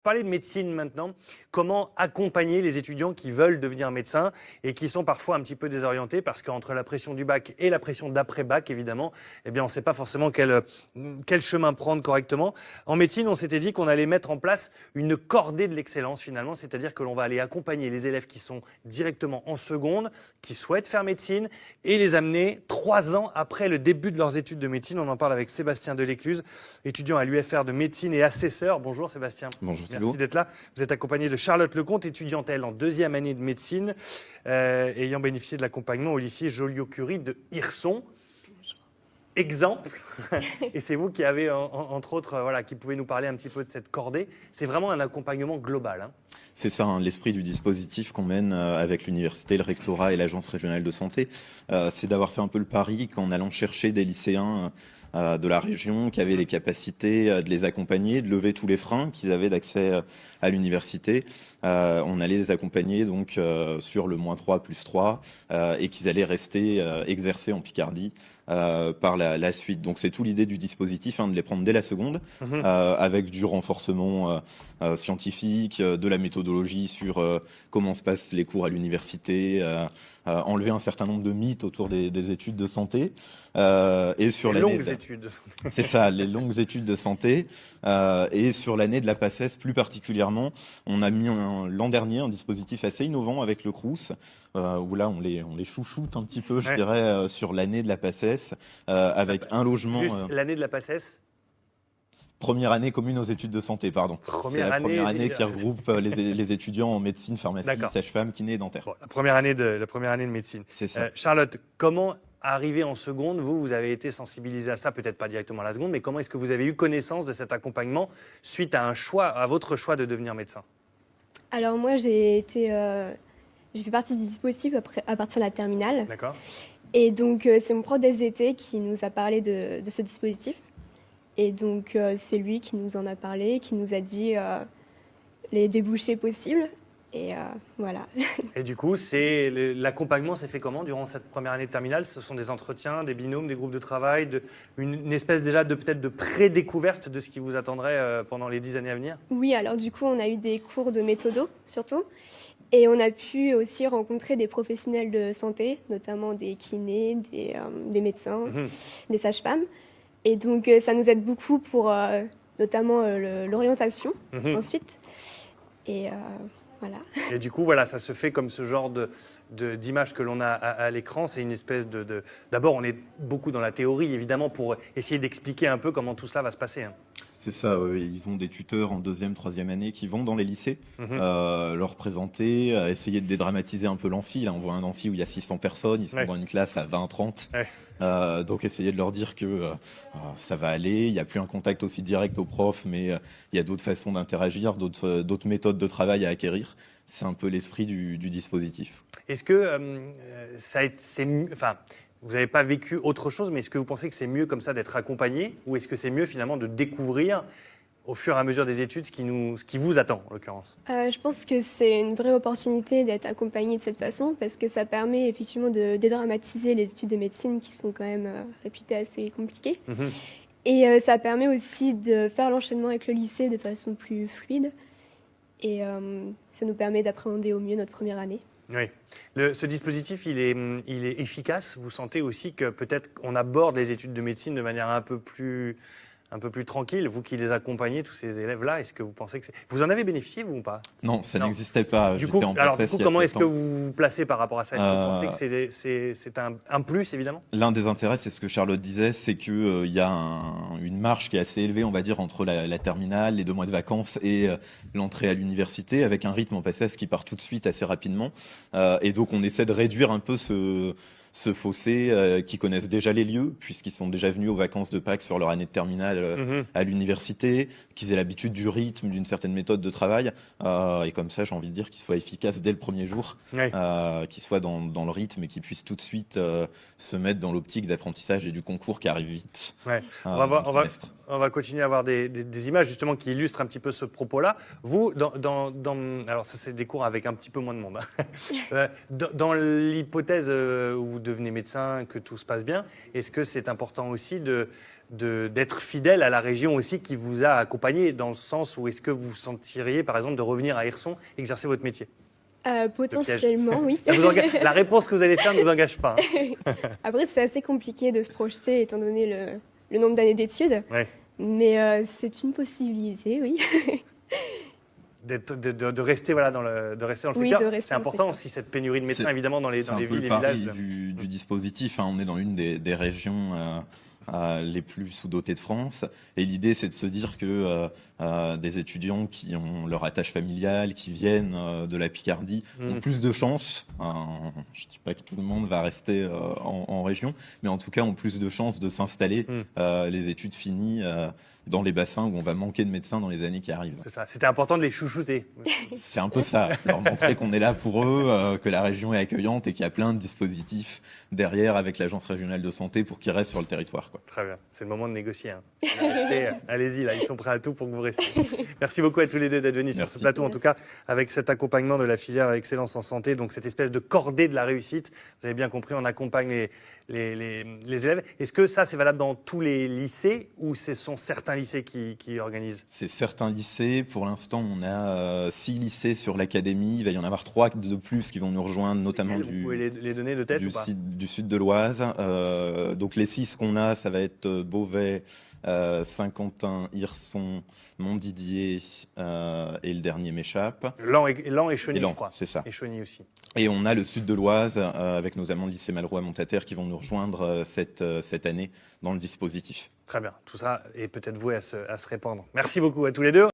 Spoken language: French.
Parler de médecine maintenant, comment accompagner les étudiants qui veulent devenir médecins et qui sont parfois un petit peu désorientés parce qu'entre la pression du bac et la pression d'après-bac, évidemment, eh bien, on ne sait pas forcément quel chemin prendre correctement. En médecine, on s'était dit qu'on allait mettre en place une cordée de l'excellence finalement, c'est-à-dire que l'on va aller accompagner les élèves qui sont directement en seconde, qui souhaitent faire médecine et les amener 3 ans après le début de leurs études de médecine. On en parle avec Sébastien Delécluse, étudiant à l'UFR de médecine et assesseur. Bonjour Sébastien. Bonjour Thibaut. Merci d'être là. Vous êtes accompagné de Charlotte Lecomte, étudiante elle en 2e année de médecine, ayant bénéficié de l'accompagnement au lycée Joliot-Curie de Hirson. Exemple, et c'est vous qui avez, entre autres, qui pouvez nous parler un petit peu de cette cordée. C'est vraiment un accompagnement global. Hein. C'est ça, hein, l'esprit du dispositif qu'on mène avec l'université, le rectorat et l'agence régionale de santé. C'est d'avoir fait un peu le pari qu'en allant chercher des lycéens de la région qui avaient les capacités de les accompagner, de lever tous les freins qu'ils avaient d'accès à l'université. On allait les accompagner donc sur le -3, +3 et qu'ils allaient rester exercer en Picardie par la suite. Donc c'est tout l'idée du dispositif, hein, de les prendre dès la seconde, avec du renforcement scientifique, de la méthodologie sur comment se passent les cours à l'université, enlever un certain nombre de mythes autour des études de santé. Et sur les longues études de santé. C'est ça, les longues études de santé. Et sur l'année de la PACES plus particulièrement, on a mis l'an dernier un dispositif assez innovant avec le Crous, où là on les chouchoute un petit peu, je dirais, sur l'année de la PACES, avec un logement. Juste l'année de la PACES. Première année commune aux études de santé, pardon. C'est la première année qui regroupe les étudiants en médecine, pharmacie, sage-femme, kiné et dentaire. Bon, la première année de médecine. C'est ça. Charlotte, comment arriver en seconde, vous avez été sensibilisée à ça, peut-être pas directement à la seconde, mais comment est-ce que vous avez eu connaissance de cet accompagnement suite à votre choix de devenir médecin? Alors moi, j'ai fait partie du dispositif à partir de la terminale. D'accord. Et donc, c'est mon prof d'SVT qui nous a parlé de ce dispositif. Et donc, c'est lui qui nous en a parlé, qui nous a dit les débouchés possibles. Et voilà. Et du coup, l'accompagnement s'est fait comment durant cette première année de terminale? Ce sont des entretiens, des binômes, des groupes de travail, une espèce déjà peut-être de pré-découverte de ce qui vous attendrait pendant les 10 années à venir? Oui, alors du coup, on a eu des cours de méthodo, surtout. Et on a pu aussi rencontrer des professionnels de santé, notamment des kinés, des médecins, des sages-femmes. Et donc, ça nous aide beaucoup pour notamment l'orientation ensuite. Et voilà. Et du coup, ça se fait comme ce genre d'image que l'on a à l'écran. C'est une espèce D'abord, on est beaucoup dans la théorie, évidemment, pour essayer d'expliquer un peu comment tout cela va se passer. Hein. C'est ça, ils ont des tuteurs en 2e, 3e année qui vont dans les lycées, leur présenter, essayer de dédramatiser un peu l'amphi. Là, on voit un amphi où il y a 600 personnes, ils sont dans une classe à 20, 30. Donc essayer de leur dire que ça va aller, il n'y a plus un contact aussi direct au prof, mais il y a d'autres façons d'interagir, d'autres méthodes de travail à acquérir. C'est un peu l'esprit du dispositif. Est-ce que vous n'avez pas vécu autre chose, mais est-ce que vous pensez que c'est mieux comme ça d'être accompagné, ou est-ce que c'est mieux finalement de découvrir au fur et à mesure des études ce qui vous attend en l'occurrence? Je pense que c'est une vraie opportunité d'être accompagné de cette façon, parce que ça permet effectivement de dédramatiser les études de médecine qui sont quand même réputées assez compliquées. Et ça permet aussi de faire l'enchaînement avec le lycée de façon plus fluide. Et ça nous permet d'appréhender au mieux notre première année. Oui. Ce dispositif, il est efficace. Vous sentez aussi que peut-être qu'on aborde les études de médecine de manière un peu plus tranquille, vous qui les accompagnez, tous ces élèves-là, est-ce que vous pensez que vous en avez bénéficié, vous ou pas? Non, ça n'existait pas. Du coup, comment est-ce que vous vous placez par rapport à ça? Est-ce que vous pensez que c'est un plus, évidemment? L'un des intérêts, c'est ce que Charlotte disait, c'est qu'il y a une marge qui est assez élevée, on va dire, entre la terminale, les 2 mois de vacances et l'entrée à l'université, avec un rythme en PACES qui part tout de suite assez rapidement. Et donc, on essaie de réduire un peu ce fossé, qui connaissent déjà les lieux, puisqu'ils sont déjà venus aux vacances de Pâques sur leur année de terminale à l'université, qu'ils aient l'habitude du rythme, d'une certaine méthode de travail. Et comme ça, j'ai envie de dire qu'ils soient efficaces dès le premier jour, qu'ils soient dans le rythme et qu'ils puissent tout de suite se mettre dans l'optique d'apprentissage et du concours qui arrive vite. On va continuer à avoir des images justement qui illustrent un petit peu ce propos-là. Vous, alors ça c'est des cours avec un petit peu moins de monde. Dans l'hypothèse où vous vous devenez médecin, que tout se passe bien. Est-ce que c'est important aussi d'être fidèle à la région aussi qui vous a accompagné, dans le sens où est-ce que vous sentiriez, par exemple, de revenir à Hirson, exercer votre métier? Potentiellement, oui. La réponse que vous allez faire ne vous engage pas. Hein. Après, c'est assez compliqué de se projeter étant donné le nombre d'années d'études. Ouais. Mais c'est une possibilité, oui. De rester, voilà, de rester dans le Oui, secteur. de rester C'est dans le important secteur. aussi, cette pénurie de médecins, évidemment, dans les villes et C'est un peu le villages. pari du dispositif. Hein. On est dans l'une des régions les plus sous-dotées de France. Et l'idée, c'est de se dire que des étudiants qui ont leur attache familiale, qui viennent de la Picardie, ont plus de chances. Je ne dis pas que tout le monde va rester en région, mais en tout cas ont plus de chances de s'installer, les études finies, dans les bassins où on va manquer de médecins dans les années qui arrivent. C'est ça. C'était important de les chouchouter. C'est un peu ça, leur montrer qu'on est là pour eux, que la région est accueillante et qu'il y a plein de dispositifs derrière avec l'Agence régionale de santé pour qu'ils restent sur le territoire, quoi. Très bien, c'est le moment de négocier. Hein. Allez-y, là, ils sont prêts à tout pour que vous restiez. Merci beaucoup à tous les deux d'être venus sur ce plateau, en tout cas, avec cet accompagnement de la filière Excellence en Santé, donc cette espèce de cordée de la réussite. Vous avez bien compris, on accompagne les élèves. Est-ce que ça, c'est valable dans tous les lycées ou ce sont certains lycées qui organisent? C'est certains lycées. Pour l'instant, on a 6 lycées sur l'académie. Il va y en avoir 3 de plus qui vont nous rejoindre, notamment Vous pouvez les donner de tête ou pas? du sud de l'Oise. Donc les 6 qu'on a, ça va être Beauvais, Saint-Quentin, Hirson, Montdidier et le dernier m'échappe. Lan et Chauny, je crois. C'est ça. Et Chauny aussi. Et on a le sud de l'Oise, avec notamment le lycée Malraux à Montataire, qui vont nous rejoindre cette année dans le dispositif. Très bien, tout ça est peut-être voué à se répandre. Merci beaucoup à tous les deux.